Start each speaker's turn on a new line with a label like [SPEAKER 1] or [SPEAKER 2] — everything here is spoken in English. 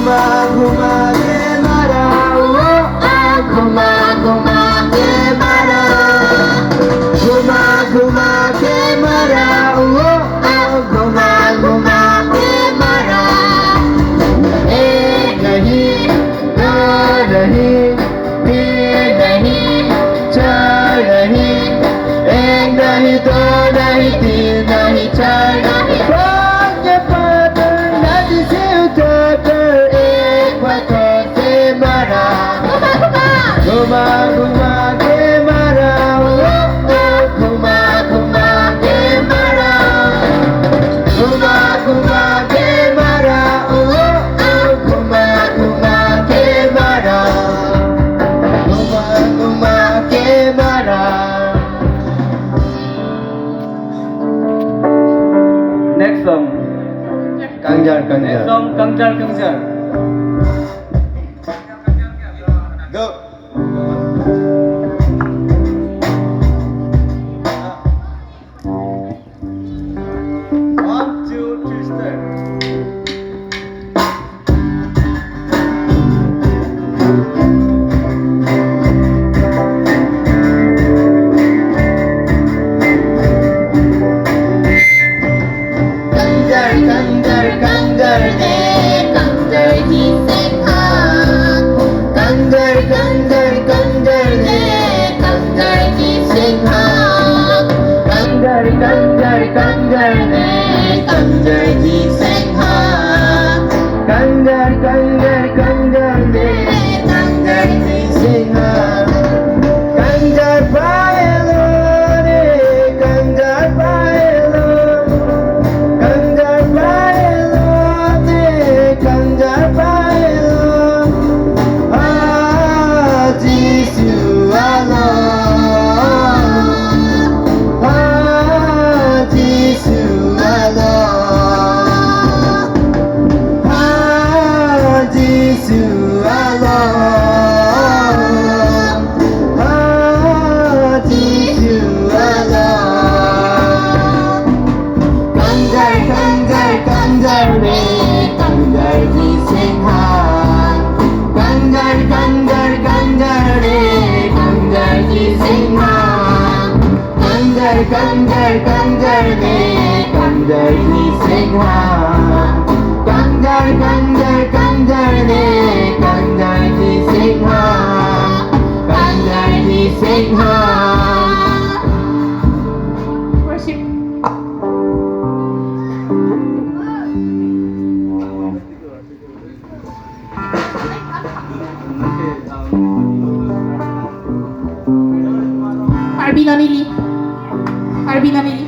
[SPEAKER 1] घुमा के मारा, घुमा घुमा के मारा, घुमा घुमा के मारा, घुमा घुमा के मारा। एक नहीं, दो नहीं, तीन नहीं, चार नहीं, एक नहीं, दो नहीं, तीन नहीं, चार नहीं, पाँच पत्थर नदी से उठाकर एक पत्थर से मारा, घुमा घुमा के मारा, घुमा घुमा के मारा, घुमा घुमा के मारा, घुमा घुमा के मारा, घुमा घुमा के मारा।
[SPEAKER 2] Next song.
[SPEAKER 1] Kangjar
[SPEAKER 2] Next
[SPEAKER 1] Kangjar.
[SPEAKER 2] song Kangjar Kangjar.
[SPEAKER 1] Go.
[SPEAKER 2] One, two, three, start.
[SPEAKER 1] Kangjar Kangjar Kangjar de Kangjar di Senghan. Kangjar Kangjar Kangjar de Kangjar di Senghan. Kangjar Kangjar Kangjar de Kangjar di Senghan. Kangjar Kangjar Kangjar de Kangjar di Senghan. Kangjar paelo de Kangjar paelo. Kangjar paelo de Kangjar paelo. Haji sualo, Haji sualo, Haji sualo, Haji sualo. Kangjar Kangjar Kangjar de Kangjar di Senghan. Kangjar Kangjar Kangjar de Kangjar di Senghan. Kangjar Kangjar Kangjar de Kangjar di Senghan. Kangjar Kangjar Kangjar de Kangjar di Senghan. Kangjar di Senghan.
[SPEAKER 3] Worship. Arby Nanili. Arby Nanili.